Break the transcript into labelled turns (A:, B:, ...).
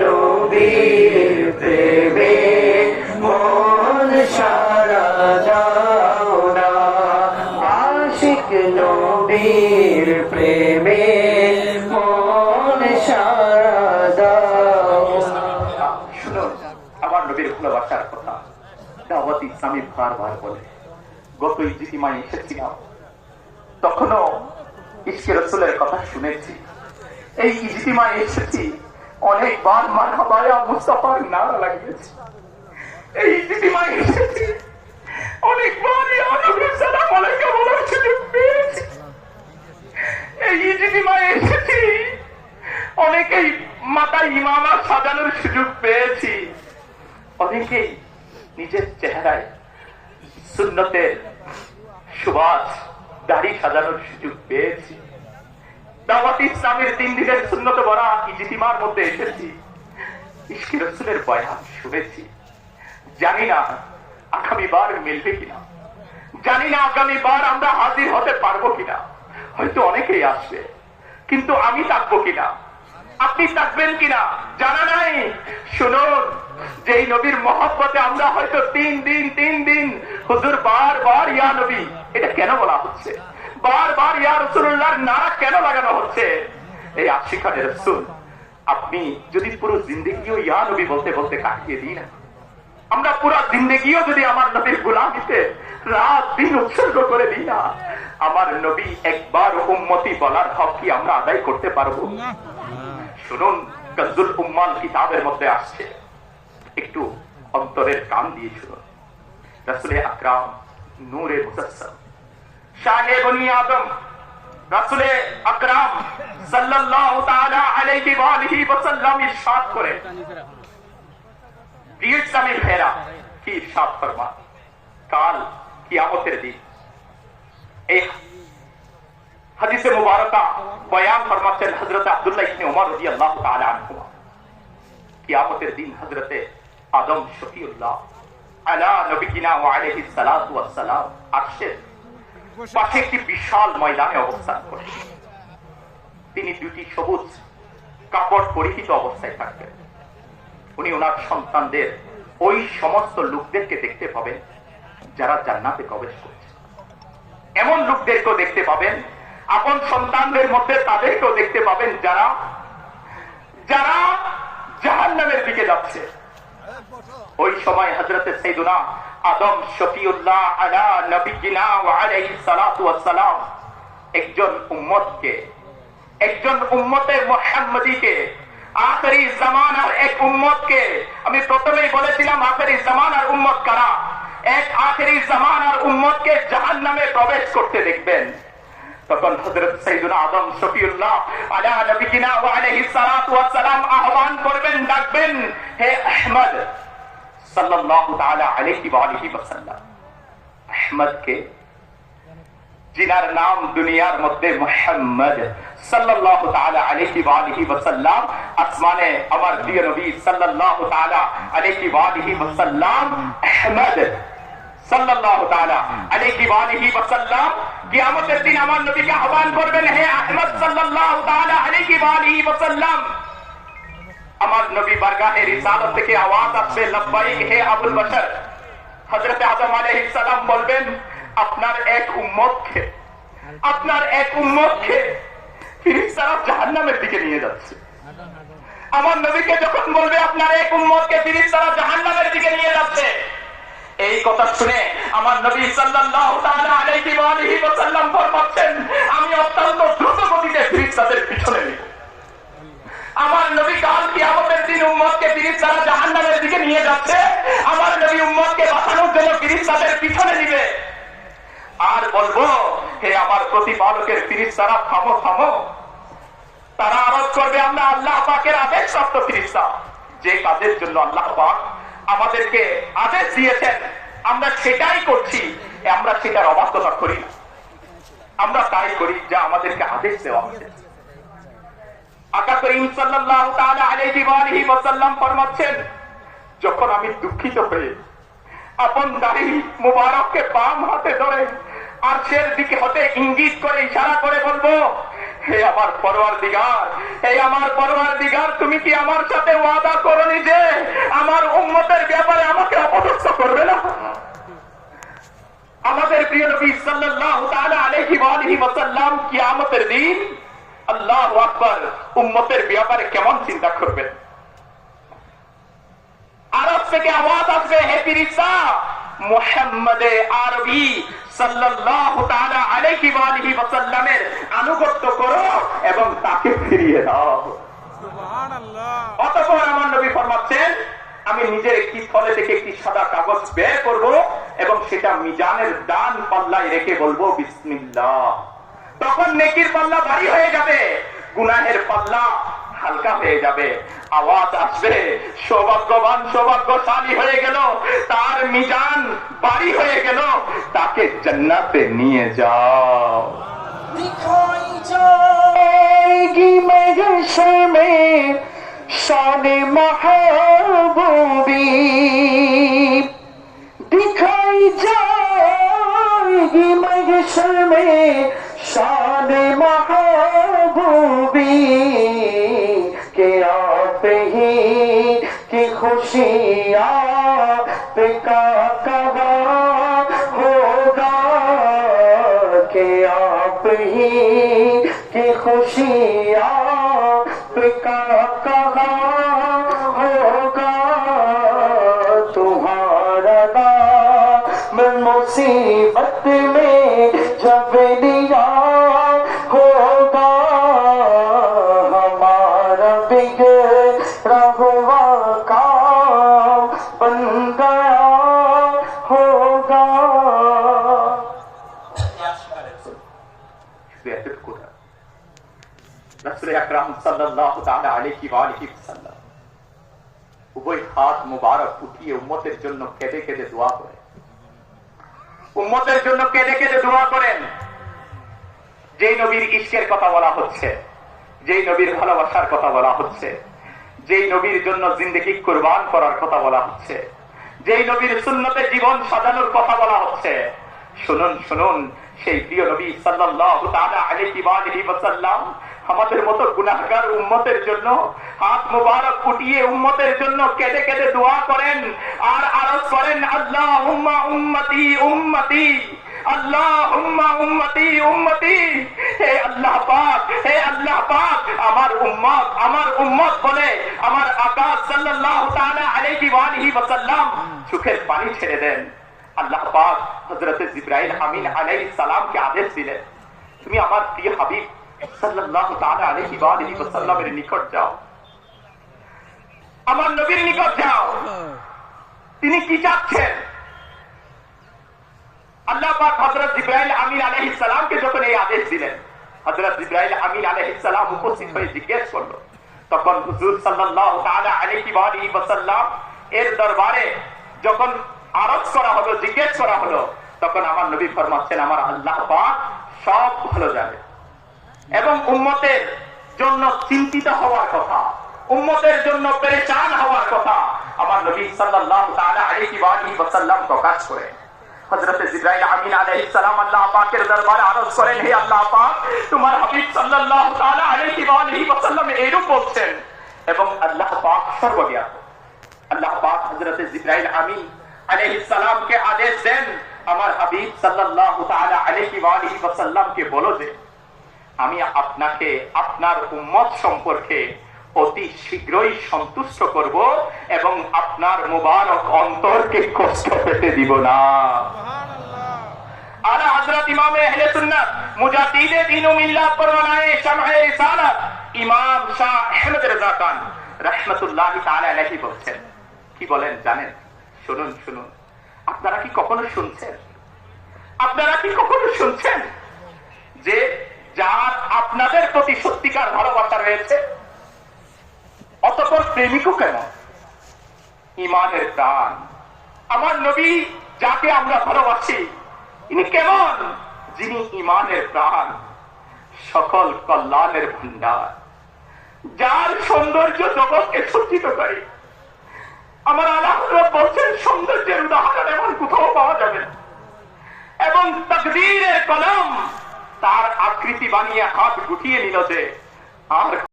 A: নবীর প্রেমে মন সারা যাও না, আশিক নবীর প্রেমে মন সারা দাও।
B: শুনো আমার নবীর ভালোবাসার কথা দাওয়াত ইসলামী বারবার বলে। গত ইজতিমায় এসেছিলাম, তখনও ইশকে রাসূলের কথা শুনেছি। এই ইজতিমায় এসেছি, অনেকবার মারহাবা ইয়া মুস্তাফার নারা লাগিয়েছি। এই ইজতিমায় এসেছি, অনেকবার ইয়া নবী সালাম আলাইকা বলার সুযোগ পেয়েছি। এই ইজতিমায় এসেছি, অনেকেই মাথায় ইমামা সাজানোর সুযোগ পেয়েছি। অনেকেই নিজের চেহারায় সুন্নতের সুবাস দাড়ি সাজানোর সুযোগ পেয়েছি। দাওয়াত ইসলামের 3 দিনের সুন্নত ভরা ইজতিমার মধ্যে এসেছি, ইশকে রাসূলের বয়ান শুনেছি। জানি না আগামীবার মিলবে কিনা, জানি না আগামীবার আমরা হাজির হতে পারবো কিনা। হয়তো অনেকেই আসবে, কিন্তু আমি থাকবো কিনা, আপনি থাকবেন কিনা জানা নাই। শুনুন, যেই নবীর মহব্বতে আমরা হয়তো 3 দিন হুজুর বারবার ইয়া নবী এটা কেন বলা হচ্ছে, বারবার ইয়া রাসূলুল্লাহর নারা কেন লাগানো হচ্ছে। এই আশিকানে রাসূল, আপনি যদি পুরো জিন্দেগিও ইয়া নবী বলতে বলতে কাটিয়ে দিই না, আমরা পুরো জিন্দেগিও যদি আমার নবীর গোলামিতে রাত দিন উৎসর্গ করে দিই না, আমার নবী একবার উম্মতি বলার হক কি আমরা আদায় করতে পারবো? শুনুন, কানজুল উম্মাল কিতাবের মধ্যে আসছে, একটু অন্তরের কান দিয়ে শুনুন। রাসূলে আকরাম নূরে মুজাসসাম শাহে বনি আদম রাসূলে আকরাম সাল্লাল্লাহু তাআলা আলাইহি ওয়া আলিহি ওয়াসাল্লাম ইরশাদ করেন, প্রিয় ইসলামী ভাইরা, কি ইরশাদ ফরমান, কাল কিয়ামতের দিন। এই হাদিসে মুবারকা বয়ান ফরমাচ্ছেন হযরত আব্দুল্লাহ ইবনে উমর রাদিয়াল্লাহু তাআলা আনহু। কিয়ামতের দিন হযরতে আদম শফিউল্লাহ আলা নবিয়িনা ওয়া আলাইহিস সালাতু ওয়াস সালাম আরশের পাশে একটি বিশাল ময়দানে অবস্থান করেন। তিনি 2টি সবুজ কাপড় পরিহিত অবস্থায় থাকবেন। উনি ওনার সন্তানদের, ওই সমস্ত লোকদেরকে দেখতে পাবেন যারা জান্নাতে প্রবেশ করছে। এমন লোকদেরকেও দেখতে পাবেন, আপন সন্তানদের মধ্যে তাদেরকেও দেখতে পাবেন যারা যারা জাহান্নামের দিকে যাচ্ছে। ওই সময় হযরতে সাইয়্যিদুনা আদম শফিউল্লাহ আলা নবিয়িনা ওয়া আলাইহিস সালাতু ওয়াস সালাম একজন উম্মতে মুহাম্মদীকে, আখিরি জামানার এক উম্মতকে, আমি প্রথমেই বলেছিলাম আখিরি জামানার উম্মত কারা, এক আখিরি জামানার উম্মতকে জাহান্নামে প্রবেশ করতে দেখবেন। তখন হযরত সাইয়্যিদুনা আদম শফিউল্লাহ আলা নবিয়িনা ওয়া আলাইহিস সালাতু ওয়াস সালাম আহ্বান করবেন, ডাকবেন, হে আহমদ সাল্লাল্লাহু তাআলা আলাইহি ওয়া আলিহি ওয়াসাল্লাম। আহমদকে, যিনার নাম দুনিয়ার মধ্যে মুহাম্মদ সাল্লাল্লাহু তাআলা আলাইহি ওয়া আলিহি ওয়াসাল্লাম, আসমানে আমার প্রিয় নবী সাল্লাল্লাহু তাআলা আলাইহি ওয়া আলিহি ওয়াসাল্লাম আহমদ সাল্লাল্লাহু তাআলা আলাইহি ওয়া আলিহি ওয়াসাল্লাম কিয়ামতের দিন আমার নবীকে আহ্বান করবেন, হে আহমদ সাল্লাল্লাহু তাআলা আলাইহি ওয়া আলিহি ওয়াসাল্লাম। আমার নবী বারগাহে রিসালাত থেকে আওয়াজ আসবে, লব্বাইক হে আবুল বশর। হযরত আদম আলাইহিস সালাম বলবেন, আপনার এক উম্মতকে ফেরেশতারা জাহান্নামের দিকে নিয়ে যাচ্ছে। আমার নবীকে যখন বলবে আপনার এক উম্মতকে ফেরেশতারা জাহান্নামের দিকে নিয়ে যাচ্ছে, এই কথা শুনে আমার নবী সাল্লাল্লাহু তাআলা আলাইহি ওয়া আলিহি ওয়াসাল্লাম ফরমাচ্ছেন, আমি অত্যন্ত দ্রুত গতিতে ফেরেশতাদের পিছনে নেব। আমার নবী কাল কিয়ামতের দিন উম্মতকে ফেরেশতারা জাহান্নামের দিকে নিয়ে যাচ্ছে, আমার নবী উম্মতকে বাঁচানোর জন্য ফেরেশতাদের পিছনে নিবে। আর বলবো, হে আমার প্রতিপালকের ফেরেশতারা, থামো থামো। তারা আরজ করবে, আমরা আল্লাহ পাকের আদেশপ্রাপ্ত ফেরেশতা, যে কাজের জন্য আল্লাহ পাক আমাদেরকে আদেশ দিয়েছেন আমরা সেটাই করছি, আমরা সেটার অবাধ্যতা করি না, আমরা তাই করি যা আমাদেরকে আদেশ দেওয়া হয়েছে। আকা করিম সাল্লাল্লাহু তাআলা আলাইহি ওয়া আলিহি ওয়াসাল্লাম ফরমাচ্ছেন, যখন আমি দুঃখিত হয়ে আপন দাড়ি মুবারককে বাম হাতে ধরে আরশের দিকে হতে ইঙ্গিত করে ইশারা করে বলবো, হে আমার পরওয়ারদিগার, হে আমার পরওয়ারদিগার, তুমি কি আমার সাথে ওয়াদা করনি যে আমার উম্মতের ব্যাপারে আমাকে অপদস্থ করবে না? আমাদের প্রিয় নবী সাল্লাল্লাহু তাআলা আলাইহি ওয়া আলিহি ওয়াসাল্লাম কিয়ামতের দিন আল্লাহু আকবার উম্মতের ব্যাপারে কেমন চিন্তা করবেন? আরব থেকে আওয়াজ আসবে, হে ফিরিস্তা, মুহাম্মদে আরবি সাল্লাল্লাহু তাআলা আলাইহি ওয়া আলিহি ওয়াসাল্লামের আনুগত্য করো এবং তাকে ফিরিয়ে দাও। সুবহানাল্লাহ। অতঃপর আমার নবী ফরমাচ্ছেন, আমি নিজের একটি থলে থেকে একটি সাদা কাগজ বের করব এবং সেটা মিজানের ডান পাল্লায় রেখে বলবো বিসমিল্লাহ। তখন নেকির পাল্লা ভারী হয়ে যাবে, গুনাহের পাল্লা হালকা হয়ে যাবে। আওয়াজ আসবে, সৌভাগ্যবান সৌভাগ্যশালী হয়ে গেল, তার মিজান ভারী হয়ে গেল, তাকে জান্নাতে নিয়ে যাও।
A: दिखाई जाएगी महशर में शान महबूबी, दिखाई जाएगी महशर में शान महबूबी, के आप ही की खुशियाँ पे का होगा, के आप ही की खुशियाँ पे का होगा, तुम्हारा नाम मुसीबत में जब लिया होगा, हमारा बिगड़ा हुआ काम बन गया होगा।
B: রাসূল আকরাম সাল্লাল্লাহু তাআলা আলাইহি ওয়া আলিহি ওয়াসাল্লাম উভয় হাত মুবারক উঠিয়ে উম্মতের জন্য কেঁদে কেঁদে দোয়া করেন। উম্মতের জন্য কেঁদে কেঁদে দোয়া করেন। যেই নবীর ইশকের কথা বলা হচ্ছে, যেই নবীর ভালোবাসার কথা বলা হচ্ছে, যেই নবীর জন্য জিন্দেগি কুরবান করার কথা বলা হচ্ছে, যেই নবীর সুন্নতে জীবন সাজানোর কথা বলা হচ্ছে, শুনুন শুনুন, সেই প্রিয় নবী সাল্লাল্লাহু তাআলা আলাইহি ওয়া আলিহি ওয়াসাল্লাম আমাদের মতো গুনাহগার উম্মতের জন্য হাত মুবারক উঠিয়ে উম্মতের জন্য কেঁদে কেঁদে দোয়া করেন আর আরজ করেন, আল্লাহুম্মা উম্মতি উম্মতি, আল্লাহুম্মা উম্মতি উম্মতি। হে আল্লাহ পাক, হে আল্লাহ পাক, আমার উম্মত বলে আমার আকা সাল্লাল্লাহু তাআলা আলাইহি ওয়া আলিহি ওয়াসাল্লাম চোখের পানি ছেড়ে দেন। আল্লাহ পাক হযরত জিবরাইল আমিন আলাইহিস সালামকে আদেশ দিলেন, তুমি আমার প্রিয় হাবিব সাল্লাল্লাহু তাআলা আলাইহি ওয়া আলিহি ওয়াসাল্লামের নিকট যাও, আমার নবীর নিকট যাও। তিনি কি চাচ্ছেন? আল্লাহ পাক হযরত জিবরাইল আমিন আলাইহিস সালামকে যখন এই আদেশ দিলেন, হযরত জিবরাইল আমিন আলাইহিস সালাম উপস্থিত হয়ে জিজ্ঞেস করলো। তখন হুজুর সাল্লাল্লাহু তাআলা আলাইহি ওয়া আলিহি ওয়াসাল্লাম এর দরবারে যখন আরজ করা হলো, জিজ্ঞেস করা হলো, তখন আমার নবী ফরমাচ্ছেন, আমার আল্লাহ পাক সব ভালো জানে এবং উম্মতের জন্য চিন্তিত হওয়ার কথা, উম্মতের জন্য পেরেশান হওয়ার কথা আমার নবী সাল্লাল্লাহু তাআলা আলাইহি ওয়া আলিহি ওয়াসাল্লাম প্রকাশ করেন। হযরত জিবরাইল আমিন আলাইহিস সালাম আল্লাহ পাকের দরবারে আরজ করেন, হে আল্লাহ পাক, তোমার হাবিব সাল্লাল্লাহু তাআলা আলাইহি ওয়া আলিহি ওয়াসাল্লাম এরূপ বলছেন এবং আল্লাহ পাক সর্বজ্ঞ। আল্লাহ পাক হযরত জিবরাইল আমিন আলাইহিস সালামকে আদেশ দেন, আমার হাবিব সাল্লাল্লাহু তাআলা আলাইহি ওয়া আলিহি ওয়াসাল্লামকে বলো যে আমি আপনাকে আপনার উম্মত সম্পর্কে অতি শীঘ্রই সন্তুষ্ট করব এবং আপনার মুবারক অন্তরকে কষ্ট পেতে দিব না। আলা হযরত ইমাম আহলে সুন্নাত মুজাদ্দিদে দ্বীন ও মিল্লাত পরওয়ানায়ে শাম'এ রিসালাত ইমাম শাহ আহমদ রেজা খান রাহমাতুল্লাহি তাআলা আলাইহি বলেন, কি বলেন জানেন? শুনুন শুনুন, আপনারা কি কখনো শুনছেন, আপনারা কি কখনো শুনছেন যে যার আপনাদের প্রতি সত্যিকার ভালোবাসা রয়েছে অতঃপর প্রেমিকও কেমন? ইমানের প্রাণ আমার নবী যাকে আমরা ভালোবাসি, ইনি কেমন? যিনি ইমানের প্রাণ, সকল কল্যাণের ভান্ডার, যার সৌন্দর্য জগৎকে সজ্জিত করে। আমার আল্লাহ বলছেন, সৌন্দর্যের উদাহরণ এমন কোথাও পাওয়া যাবে না এবং তাকদীরের কলম তার আকৃতি বানিয়ে হাত গুটিয়ে নিল যে আর